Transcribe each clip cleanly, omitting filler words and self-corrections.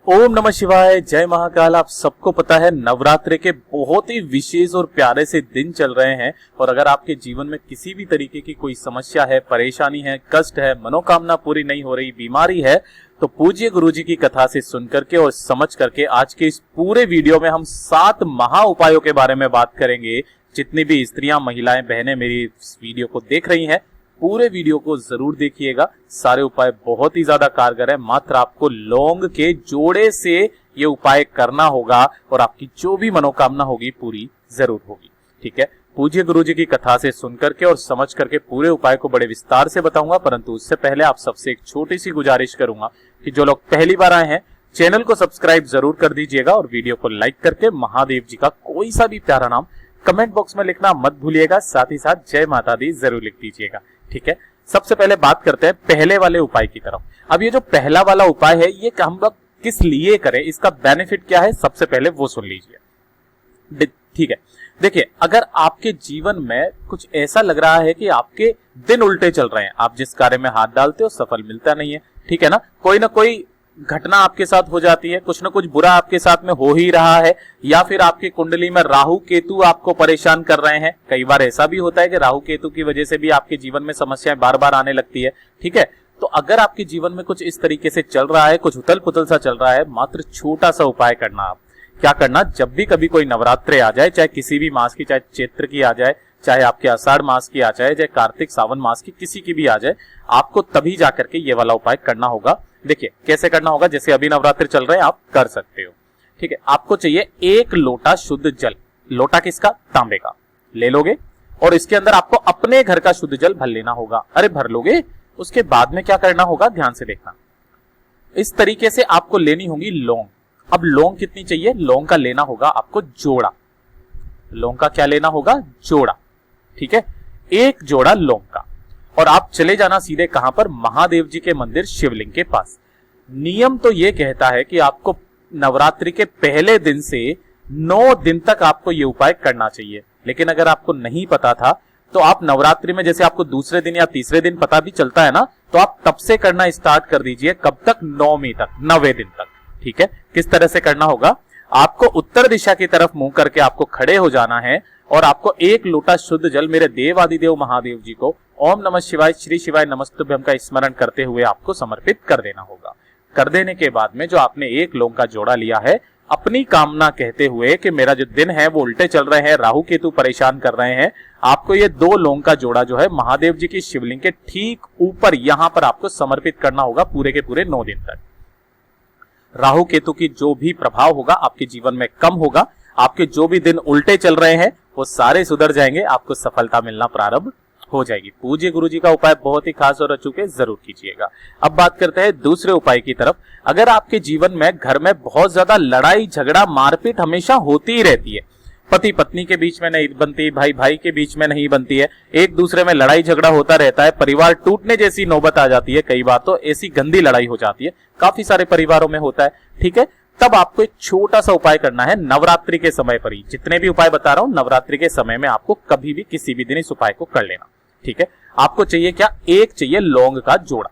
ओम नमः शिवाय, जय महाकाल। आप सबको पता है नवरात्रि के बहुत ही विशेष और प्यारे से दिन चल रहे हैं और अगर आपके जीवन में किसी भी तरीके की कोई समस्या है, परेशानी है, कष्ट है, मनोकामना पूरी नहीं हो रही, बीमारी है, तो पूज्य गुरुजी की कथा से सुन करके और समझ करके आज के इस पूरे वीडियो में हम 7 महा उपायों के बारे में बात करेंगे। जितनी भी स्त्रियां, महिलाएं, बहनें मेरी इस वीडियो को देख रही हैं, पूरे वीडियो को जरूर देखिएगा। सारे उपाय बहुत ही ज्यादा कारगर है। मात्र आपको लौंग के जोड़े से ये उपाय करना होगा और आपकी जो भी मनोकामना होगी पूरी जरूर होगी। ठीक है, पूज्य गुरुजी की कथा से सुन करके और समझ करके पूरे उपाय को बड़े विस्तार से बताऊंगा, परंतु उससे पहले आप सबसे एक छोटी सी गुजारिश करूंगा कि जो लोग पहली बार आए हैं चैनल को सब्सक्राइब जरूर कर दीजिएगा और वीडियो को लाइक करके महादेव जी का कोई सा भी प्यारा नाम कमेंट बॉक्स में लिखना मत भूलिएगा। साथ ही साथ जय माता दी जरूर लिख दीजिएगा। ठीक है, सबसे पहले बात करते हैं पहले वाले उपाय की तरफ। अब ये जो पहला वाला उपाय है ये हम लोग किस लिए करें, इसका बेनिफिट क्या है, सबसे पहले वो सुन लीजिए। ठीक है, देखिए, अगर आपके जीवन में कुछ ऐसा लग रहा है कि आपके दिन उल्टे चल रहे हैं, आप जिस कार्य में हाथ डालते हो सफल मिलता नहीं है, ठीक है ना, कोई ना कोई घटना आपके साथ हो जाती है, कुछ ना कुछ बुरा आपके साथ में हो ही रहा है, या फिर आपकी कुंडली में राहु केतु आपको परेशान कर रहे हैं। कई बार ऐसा भी होता है कि राहु केतु की वजह से भी आपके जीवन में समस्याएं बार बार आने लगती है। ठीक है, तो अगर आपके जीवन में कुछ इस तरीके से चल रहा है, कुछ उथल पुथल सा चल रहा है, मात्र छोटा सा उपाय करना। आप क्या करना, जब भी कभी कोई नवरात्रि आ जाए, चाहे किसी भी मास की, चाहे चैत्र की आ जाए, चाहे आपके आषाढ़ मास की आ जाए, चाहे कार्तिक सावन मास की किसी की भी आ जाए, आपको तभी जाकर के ये वाला उपाय करना होगा। देखिए कैसे करना होगा, जैसे अभी नवरात्रि चल रहे हैं आप कर सकते हो। ठीक है, आपको चाहिए 1 लोटा शुद्ध जल। लोटा किसका? तांबे का ले लोगे और इसके अंदर आपको अपने घर का शुद्ध जल भर लेना होगा। अरे भर लोगे, उसके बाद में क्या करना होगा ध्यान से देखना। इस तरीके से आपको लेनी होगी लौंग। अब लौंग कितनी चाहिए? लौंग का लेना होगा आपको जोड़ा। लौंग का क्या लेना होगा? जोड़ा। ठीक है, 1 जोड़ा लौंग का। और आप चले जाना सीधे कहां पर? महादेव जी के मंदिर शिवलिंग के पास। नियम तो यह कहता है कि आपको नवरात्रि के पहले दिन से 9 दिन तक आपको यह उपाय करना चाहिए, लेकिन अगर आपको नहीं पता था तो आप नवरात्रि में जैसे आपको दूसरे दिन या तीसरे दिन पता भी चलता है ना, तो आप तब से करना स्टार्ट कर दीजिए। कब तक? 9वीं तक, 9वें दिन तक। ठीक है, किस तरह से करना होगा? आपको उत्तर दिशा की तरफ मुंह करके आपको खड़े हो जाना है और आपको 1 लोटा शुद्ध जल मेरे देवादिदेव महादेव जी को ओम नमः शिवाय, श्री शिवाय नमस्तुभ्यं का स्मरण करते हुए आपको समर्पित कर देना होगा। कर देने के बाद में जो आपने 1 लौंग का जोड़ा लिया है, अपनी कामना कहते हुए कि मेरा जो दिन है वो उल्टे चल रहे हैं, राहु केतु परेशान कर रहे हैं, आपको ये 2 लौंग का जोड़ा जो है महादेव जी की शिवलिंग के ठीक ऊपर यहां पर आपको समर्पित करना होगा पूरे के पूरे 9 दिन तक। राहु केतु की जो भी प्रभाव होगा आपके जीवन में कम होगा। आपके जो भी दिन उल्टे चल रहे हैं वो सारे सुधर जाएंगे, आपको सफलता मिलना प्रारंभ हो जाएगी। पूज्य गुरुजी का उपाय बहुत ही खास और अचूके जरूर कीजिएगा। अब बात करते हैं दूसरे उपाय की तरफ। अगर आपके जीवन में घर में बहुत ज्यादा लड़ाई झगड़ा मारपीट हमेशा होती ही रहती है, पति पत्नी के बीच में नहीं बनती, भाई भाई के बीच में नहीं बनती है, एक दूसरे में लड़ाई झगड़ा होता रहता है, परिवार टूटने जैसी नौबत आ जाती है, कई बार तो ऐसी गंदी लड़ाई हो जाती है, काफी सारे परिवारों में होता है। ठीक है, तब आपको एक छोटा सा उपाय करना है नवरात्रि के समय पर ही। जितने भी उपाय बता रहा हूं नवरात्रि के समय में आपको कभी भी किसी भी दिन इस उपाय को कर लेना। ठीक है, आपको चाहिए क्या? 1 चाहिए लौंग का जोड़ा।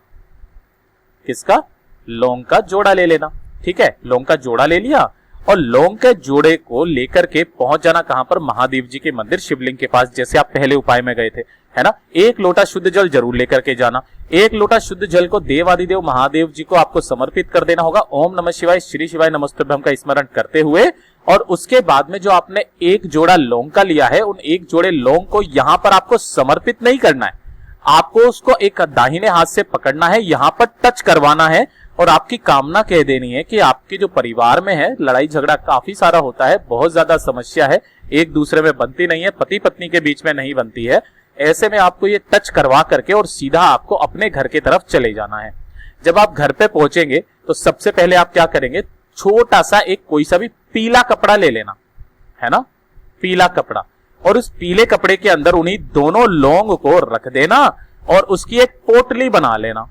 किसका? लौंग का जोड़ा ले लेना। ठीक है, लौंग का जोड़ा ले लिया और लौंग के जोड़े को लेकर के पहुंच जाना कहां पर? महादेव जी के मंदिर शिवलिंग के पास, जैसे आप पहले उपाय में गए थे, है ना। 1 लोटा शुद्ध जल जरूर लेकर के जाना। 1 लोटा शुद्ध जल को देवादिदेव महादेव जी को आपको समर्पित कर देना होगा ओम नमः शिवाय, श्री शिवाय नमस्तुभ्यं का स्मरण करते हुए। और उसके बाद में जो आपने 1 जोड़ा लौंग का लिया है, उन 1 जोड़े लौंग को यहां पर आपको समर्पित नहीं करना है, आपको उसको एक दाहिने हाथ से पकड़ना है, यहां पर टच करवाना है और आपकी कामना कह देनी है कि आपके जो परिवार में है लड़ाई झगड़ा काफी सारा होता है, बहुत ज्यादा समस्या है, एक दूसरे में बनती नहीं है, पति पत्नी के बीच में नहीं बनती है, ऐसे में आपको ये टच करवा करके और सीधा आपको अपने घर की तरफ चले जाना है। जब आप घर पे पहुंचेंगे तो सबसे पहले आप क्या करेंगे? छोटा सा एक कोई सा भी पीला कपड़ा ले लेना, है ना, पीला कपड़ा, और उस पीले कपड़े के अंदर उन्हीं दोनों लौंग को रख देना और उसकी एक पोटली बना लेना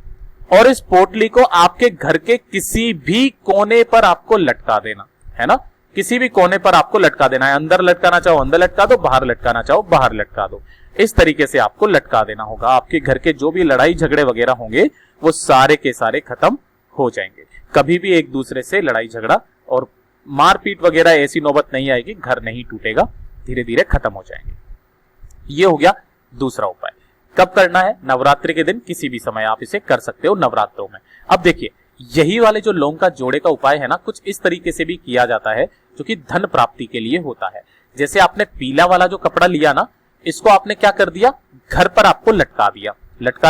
और इस पोटली को आपके घर के किसी भी कोने पर आपको लटका देना, है ना, किसी भी कोने पर आपको लटका देना है। अंदर लटकाना चाहो अंदर लटका दो, बाहर लटकाना चाहो बाहर लटका दो। इस तरीके से आपको लटका देना होगा। आपके घर के जो भी लड़ाई झगड़े वगैरह होंगे वो सारे के सारे खत्म हो जाएंगे। कभी भी एक दूसरे से लड़ाई झगड़ा और मारपीट वगैरह ऐसी नौबत नहीं आएगी, घर नहीं टूटेगा, धीरे धीरे खत्म हो जाएंगे। ये हो गया दूसरा उपाय। कब करना है? नवरात्रि के दिन, किसी भी समय आप इसे कर सकते हो नवरात्रों में। अब देखिए, यही वाले जो लौंग का जोड़े का उपाय है ना, कुछ इस तरीके से भी किया जाता है जो कि धन प्राप्ति के लिए होता है। जैसे आपने पीला वाला जो कपड़ा लिया ना, इसको आपने क्या कर दिया, घर पर आपको लटका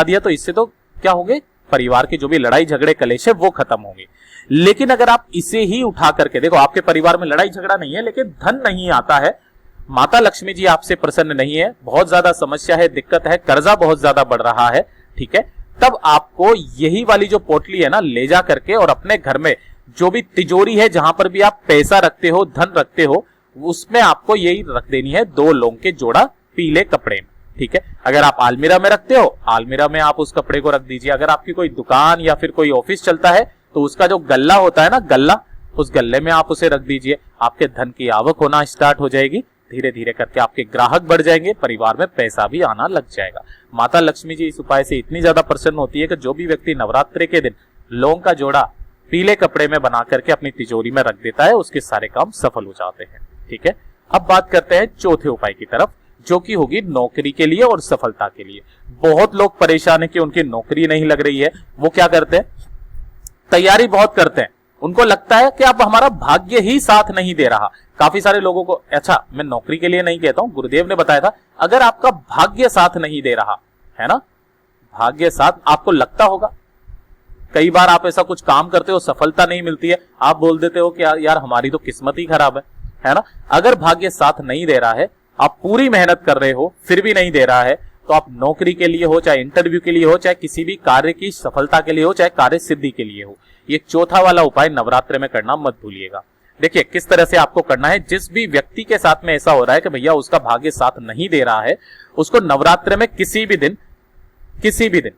दिया तो इससे तो क्या होंगे, परिवार के जो भी लड़ाई झगड़े कलेश है वो खत्म होंगे। लेकिन अगर आप इसे ही उठा करके देखो, आपके परिवार में लड़ाई झगड़ा नहीं है लेकिन धन नहीं आता है, माता लक्ष्मी जी आपसे प्रसन्न नहीं है, बहुत ज्यादा समस्या है, दिक्कत है, कर्जा बहुत ज्यादा बढ़ रहा है, ठीक है, तब आपको यही वाली जो पोटली है ना, ले जा करके और अपने घर में जो भी तिजोरी है, जहां पर भी आप पैसा रखते हो, धन रखते हो, उसमें आपको यही रख देनी है 2 लौंग के जोड़ा पीले कपड़े में, ठीक है। अगर आप अलमीरा में रखते हो, अलमीरा में आप उस कपड़े को रख दीजिए। अगर आपकी कोई दुकान या फिर कोई ऑफिस चलता है तो उसका जो गल्ला होता है ना, गल्ला, उस गल्ले में आप उसे रख दीजिए। आपके धन की आवक होना स्टार्ट हो जाएगी, धीरे धीरे करके आपके ग्राहक बढ़ जाएंगे, परिवार में पैसा भी आना लग जाएगा। माता लक्ष्मी जी इस उपाय से इतनी ज्यादा प्रसन्न होती है कि जो भी व्यक्ति नवरात्रि के दिन लौंग का जोड़ा पीले कपड़े में बना करके अपनी तिजोरी में रख देता है, उसके सारे काम सफल हो जाते हैं, ठीक है। अब बात करते हैं चौथे उपाय की तरफ, जो कि होगी नौकरी के लिए और सफलता के लिए। बहुत लोग परेशान है कि उनकी नौकरी नहीं लग रही है। वो क्या करते हैं, तैयारी बहुत करते हैं, उनको लगता है कि अब हमारा भाग्य ही साथ नहीं दे रहा। काफी सारे लोगों को, अच्छा मैं नौकरी के लिए नहीं कहता हूं, गुरुदेव ने बताया था अगर आपका भाग्य साथ नहीं दे रहा है ना, भाग्य साथ आपको लगता होगा, कई बार आप ऐसा कुछ काम करते हो, सफलता नहीं मिलती है, आप बोल देते हो कि यार हमारी तो किस्मत ही खराब है ना। अगर भाग्य साथ नहीं दे रहा है, आप पूरी मेहनत कर रहे हो फिर भी नहीं दे रहा है, तो आप नौकरी के लिए हो, चाहे इंटरव्यू के लिए हो, चाहे किसी भी कार्य की सफलता के लिए हो, चाहे कार्य सिद्धि के लिए हो, ये चौथा वाला उपाय नवरात्रि में करना मत भूलिएगा। देखिए किस तरह से आपको करना है। जिस भी व्यक्ति के साथ में ऐसा हो रहा है कि भैया उसका भाग्य साथ नहीं दे रहा है, उसको नवरात्रि में किसी भी दिन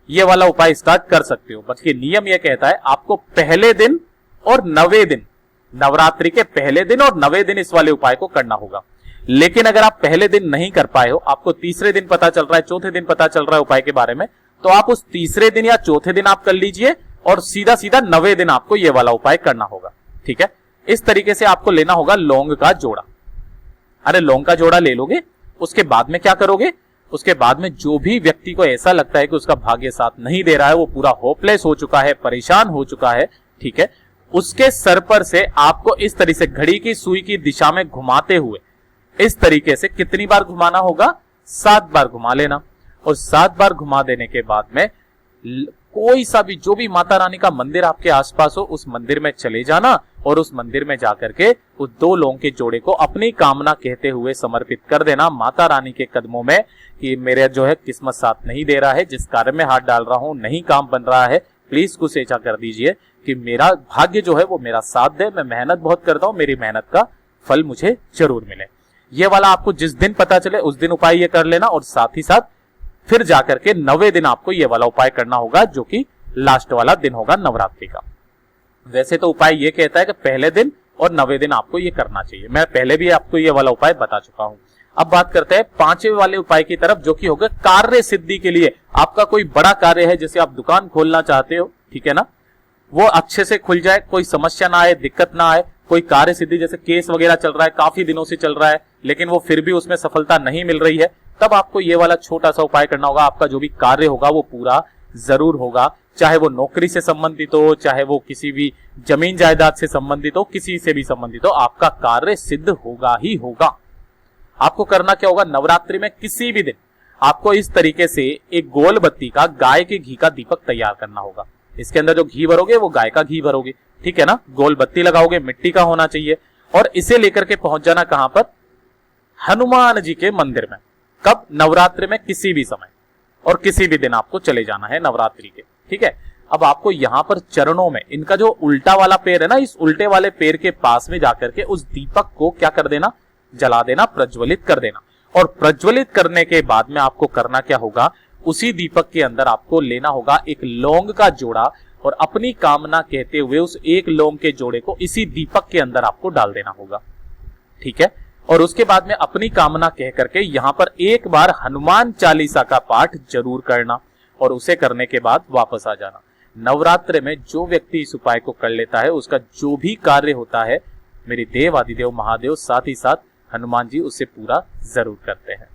ये वाला उपाय स्टार्ट कर सकते हो। बल्कि नियम यह कहता है आपको पहले दिन और 9वें दिन, नवरात्रि के पहले दिन और 9वें दिन इस वाले उपाय को करना होगा। लेकिन अगर आप पहले दिन नहीं कर पाए हो, आपको तीसरे दिन पता चल रहा है, चौथे दिन पता चल रहा है उपाय के बारे में, तो आप उस तीसरे दिन या चौथे दिन आप कर लीजिए और सीधा सीधा 9वें दिन आपको ये वाला उपाय करना होगा, ठीक है। इस तरीके से आपको लेना होगा लौंग का जोड़ा। अरे लौंग का जोड़ा ले लोगे, उसके बाद में क्या करोगे, उसके बाद में जो भी व्यक्ति को ऐसा लगता है कि उसका भाग्य साथ नहीं दे रहा है, वो पूरा होपलेस हो चुका है, परेशान हो चुका है, ठीक है, उसके सर पर से आपको इस तरीके से घड़ी की सुई की दिशा में घुमाते हुए इस तरीके से कितनी बार घुमाना होगा, 7 बार घुमा लेना। और 7 बार घुमा देने के बाद में कोई सा भी, जो भी माता रानी का मंदिर आपके आसपास हो, उस मंदिर में चले जाना और उस मंदिर में जाकर के उस 2 लौंग के जोड़े को अपनी कामना कहते हुए समर्पित कर देना माता रानी के कदमों में कि मेरे जो है किस्मत साथ नहीं दे रहा है, जिस कार्य में हाथ डाल रहा हूं नहीं काम बन रहा है, प्लीज कुछ ऐसा कर दीजिए कि मेरा भाग्य जो है वो मेरा साथ दे, मैं मेहनत बहुत करता हूं, मेरी मेहनत का फल मुझे जरूर मिले। ये वाला आपको जिस दिन पता चले उस दिन उपाय ये कर लेना, और साथ ही साथ फिर जाकर के 9वें दिन आपको ये वाला उपाय करना होगा, जो कि लास्ट वाला दिन होगा नवरात्रि का। वैसे तो उपाय ये कहता है कि पहले दिन और 9वें दिन आपको ये करना चाहिए, मैं पहले भी आपको ये वाला उपाय बता चुका हूं। अब बात करते हैं 5वें वाले उपाय की तरफ, जो कि होगा कार्य सिद्धि के लिए। आपका कोई बड़ा कार्य है, जैसे आप दुकान खोलना चाहते हो, ठीक है ना, वो अच्छे से खुल जाए, कोई समस्या ना आए, दिक्कत ना आए, कोई कार्य सिद्धि, जैसे केस वगैरह चल रहा है, काफी दिनों से चल रहा है लेकिन वो फिर भी उसमें सफलता नहीं मिल रही है, तब आपको ये वाला छोटा सा उपाय करना होगा। आपका जो भी कार्य होगा वो पूरा जरूर होगा, चाहे वो नौकरी से संबंधित हो, चाहे वो किसी भी जमीन जायदाद से संबंधित हो, किसी से भी संबंधित हो, आपका कार्य सिद्ध होगा ही होगा। आपको करना क्या होगा, नवरात्रि में किसी भी दिन आपको इस तरीके से एक गोल बत्ती का गाय के घी का दीपक तैयार करना होगा। इसके अंदर जो घी भरोगे वो गाय का घी भरोगे, ठीक है ना, गोल बत्ती लगाओगे, मिट्टी का होना चाहिए, और इसे लेकर के पहुंच जाना कहां पर, हनुमान जी के मंदिर में। कब, नवरात्रि में किसी भी समय और किसी भी दिन आपको चले जाना है नवरात्रि के, ठीक है। अब आपको यहां पर चरणों में इनका जो उल्टा वाला पैर है ना, इस उल्टे वाले पैर के पास में जाकर के उस दीपक को क्या कर देना, जला देना, प्रज्वलित कर देना। और प्रज्वलित करने के बाद में आपको करना क्या होगा, उसी दीपक के अंदर आपको लेना होगा एक लौंग का जोड़ा, और अपनी कामना कहते हुए उस एक लौंग के जोड़े को इसी दीपक के अंदर आपको डाल देना होगा, ठीक है। और उसके बाद में अपनी कामना कह करके यहां पर एक बार हनुमान चालीसा का पाठ जरूर करना, और उसे करने के बाद वापस आ जाना। नवरात्र में जो व्यक्ति इस उपाय को कर लेता है उसका जो भी कार्य होता है मेरे देव आदिदेव महादेव साथ ही साथ हनुमान जी उससे पूरा जरूर करते हैं।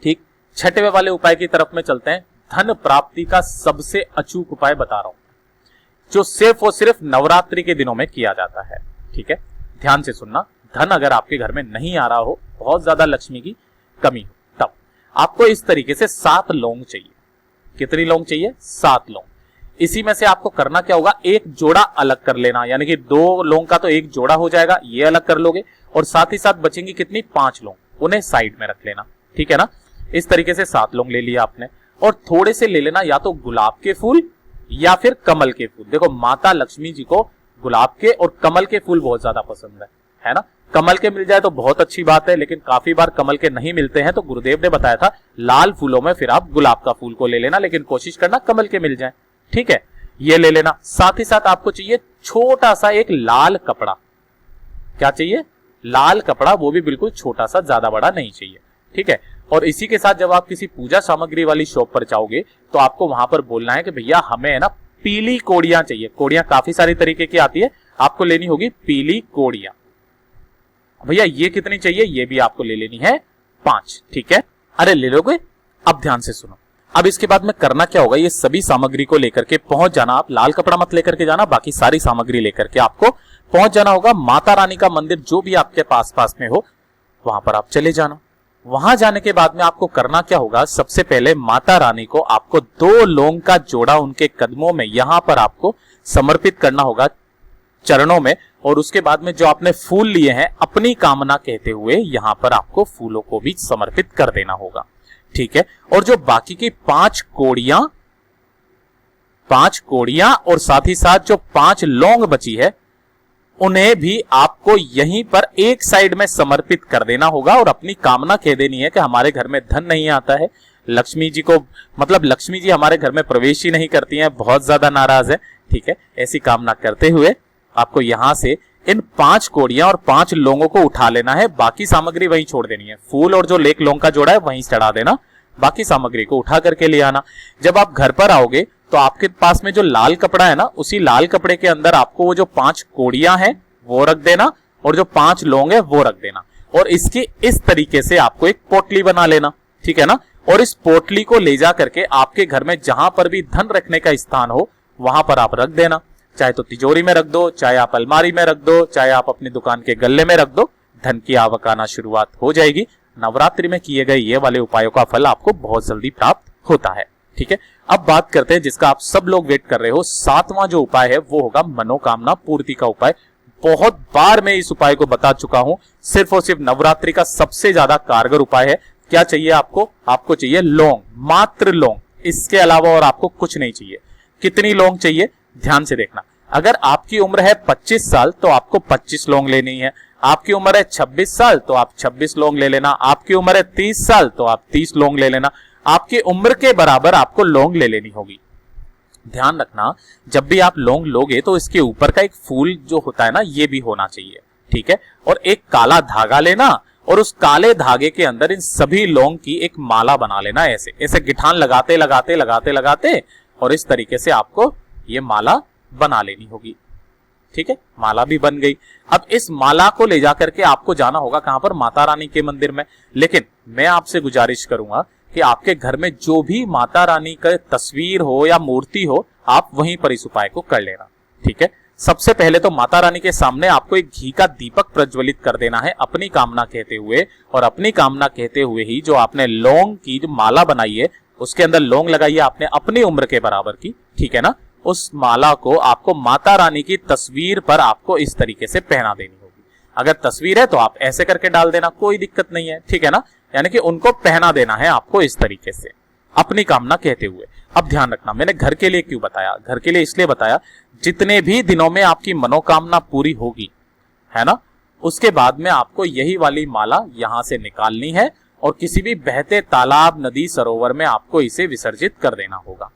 ठीक, छठवें वाले उपाय की तरफ में चलते हैं। धन प्राप्ति का सबसे अचूक उपाय बता रहा हूं जो सिर्फ और सिर्फ नवरात्रि के दिनों में किया जाता है। ठीक है, ध्यान से सुनना। धन अगर आपके घर में नहीं आ रहा हो, बहुत ज्यादा लक्ष्मी की कमी हो, तब आपको इस तरीके से 7 लौंग चाहिए। कितनी लौंग चाहिए? 7 लौंग। इसी में से आपको करना क्या होगा, एक जोड़ा अलग कर लेना, यानी कि 2 लौंग का तो एक जोड़ा हो जाएगा, ये अलग कर लोगे और साथ ही साथ बचेंगी कितनी? 5 लौंग, उन्हें साइड में रख लेना। ठीक है ना, इस तरीके से 7 लौंग ले लिया आपने। और थोड़े से ले लेना या तो गुलाब के फूल या फिर कमल के फूल। देखो माता लक्ष्मी जी को गुलाब के और कमल के फूल बहुत ज्यादा पसंद है ना। कमल के मिल जाए तो बहुत अच्छी बात है, लेकिन काफी बार कमल के नहीं मिलते हैं तो गुरुदेव ने बताया था लाल फूलों में फिर आप गुलाब का फूल को ले लेना, लेकिन कोशिश करना कमल के मिल जाए। ठीक है, ये ले लेना। साथ ही साथ आपको चाहिए छोटा सा एक लाल कपड़ा। क्या चाहिए? लाल कपड़ा, वो भी बिल्कुल छोटा सा, ज्यादा बड़ा नहीं चाहिए। ठीक है, और इसी के साथ जब आप किसी पूजा सामग्री वाली शॉप पर जाओगे तो आपको वहां पर बोलना है कि भैया हमें है ना पीली कोड़ियां चाहिए। कोड़ियां काफी सारी तरीके की आती है, आपको लेनी होगी पीली कोड़ियां। भैया ये कितनी चाहिए? ये भी आपको ले लेनी है 5। ठीक है, अरे ले लोगे? अब ध्यान से सुनो। अब इसके बाद में करना क्या होगा, ये सभी सामग्री को लेकर के पहुंच जाना। आप लाल कपड़ा मत लेकर के जाना, बाकी सारी सामग्री लेकर के आपको पहुंच जाना होगा। माता रानी का मंदिर जो भी आपके पास में हो वहां पर आप चले जाना। वहां जाने के बाद में आपको करना क्या होगा, सबसे पहले माता रानी को आपको 2 लौंग का जोड़ा उनके कदमों में यहां पर आपको समर्पित करना होगा, चरणों में। और उसके बाद में जो आपने फूल लिए हैं अपनी कामना कहते हुए यहां पर आपको फूलों को भी समर्पित कर देना होगा। ठीक है, और जो बाकी की 5 कोड़ियां और साथ ही साथ जो 5 लौंग बची है उन्हें भी आपको यहीं पर एक साइड में समर्पित कर देना होगा और अपनी कामना कह देनी है कि हमारे घर में धन नहीं आता है, लक्ष्मी जी को मतलब लक्ष्मी जी हमारे घर में प्रवेश ही नहीं करती हैं, बहुत ज्यादा नाराज है। ठीक है, ऐसी कामना करते हुए आपको यहां से इन 5 कोड़ियां और 5 लौंगों को उठा लेना है। बाकी सामग्री वहीं छोड़ देनी है, फूल और जो लेक लौंग का जोड़ा है वहीं चढ़ा देना, बाकी सामग्री को उठा करके ले आना। जब आप घर पर आओगे तो आपके पास में जो लाल कपड़ा है ना, उसी लाल कपड़े के अंदर आपको वो जो 5 कोड़ियां हैं वो रख देना और जो 5 लौंग है वो रख देना। और इसकी इस तरीके से आपको एक पोटली बना लेना। ठीक है ना, और इस पोटली को ले जा करके आपके घर में जहां पर भी धन रखने का स्थान हो वहां पर आप रख देना। चाहे तो तिजोरी में रख दो, चाहे आप अलमारी में रख दो, चाहे आप अपनी दुकान के गल्ले में रख दो, धन की आवक आना शुरुआत हो जाएगी। नवरात्रि में किए गए ये वाले उपायों का फल आपको बहुत जल्दी प्राप्त होता है। ठीक है, अब बात करते हैं जिसका आप सब लोग वेट कर रहे हो। 7वां जो उपाय है वो होगा मनोकामना पूर्ति का उपाय। बहुत बार मैं इस उपाय को बता चुका हूं, सिर्फ और सिर्फ नवरात्रि का सबसे ज्यादा कारगर उपाय है। क्या चाहिए आपको? आपको चाहिए लौंग, मात्र लौंग, इसके अलावा और आपको कुछ नहीं चाहिए। कितनी लौंग चाहिए? ध्यान से देखना। अगर आपकी उम्र है 25 साल तो आपको 25 लौंग लेनी है। आपकी उम्र है 26 साल तो आप 26 लौंग ले लेना। आपकी उम्र है 30 साल तो आप 30 लौंग ले लेना। आपकी उम्र के बराबर आपको लौंग ले लेनी होगी। ध्यान रखना, जब भी आप लौंग लोगे तो इसके ऊपर का एक फूल जो होता है ना, ये भी होना चाहिए। ठीक है, और एक काला धागा लेना और उस काले धागे के अंदर इन सभी लौंग की एक माला बना लेना। ऐसे ऐसे गिठान लगाते लगाते लगाते लगाते और इस तरीके से आपको ये माला बना लेनी होगी। ठीक है, माला भी बन गई। अब इस माला को ले जाकर के आपको जाना होगा कहां पर? माता रानी के मंदिर में। लेकिन मैं आपसे गुजारिश करूंगा कि आपके घर में जो भी माता रानी का तस्वीर हो या मूर्ति हो, आप वहीं पर इस उपाय को कर लेना। ठीक है, सबसे पहले तो माता रानी के सामने आपको एक घी का दीपक प्रज्वलित कर देना है अपनी कामना कहते हुए। और अपनी कामना कहते हुए ही जो आपने लौंग की जो माला बनाई है उसके अंदर लौंग लगाइए आपने अपनी उम्र के बराबर की। ठीक है ना, उस माला को आपको माता रानी की तस्वीर पर आपको इस तरीके से पहना देनी होगी। अगर तस्वीर है तो आप ऐसे करके डाल देना, कोई दिक्कत नहीं है। ठीक है ना, यानी कि उनको पहना देना है आपको इस तरीके से अपनी कामना कहते हुए। अब ध्यान रखना, मैंने घर के लिए क्यों बताया? घर के लिए इसलिए बताया, जितने भी दिनों में आपकी मनोकामना पूरी होगी, है ना, उसके बाद में आपको यही वाली माला यहां से निकालनी है और किसी भी बहते तालाब, नदी, सरोवर में आपको इसे विसर्जित कर देना होगा।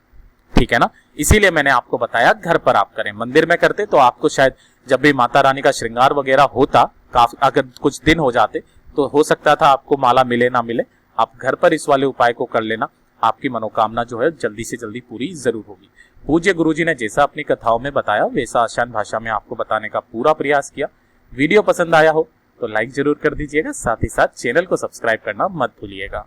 ठीक है ना, इसीलिए मैंने आपको बताया घर पर आप करें। मंदिर में करते तो आपको शायद जब भी माता रानी का श्रृंगार वगैरह होता, काफी अगर कुछ दिन हो जाते तो हो सकता था आपको माला मिले ना मिले। आप घर पर इस वाले उपाय को कर लेना, आपकी मनोकामना जो है जल्दी से जल्दी पूरी जरूर होगी। पूज्य गुरुजी ने जैसा अपनी कथाओं में बताया वैसा आसान भाषा में आपको बताने का पूरा प्रयास किया। वीडियो पसंद आया हो तो लाइक जरूर कर दीजिएगा, साथ ही साथ चैनल को सब्सक्राइब करना मत भूलिएगा।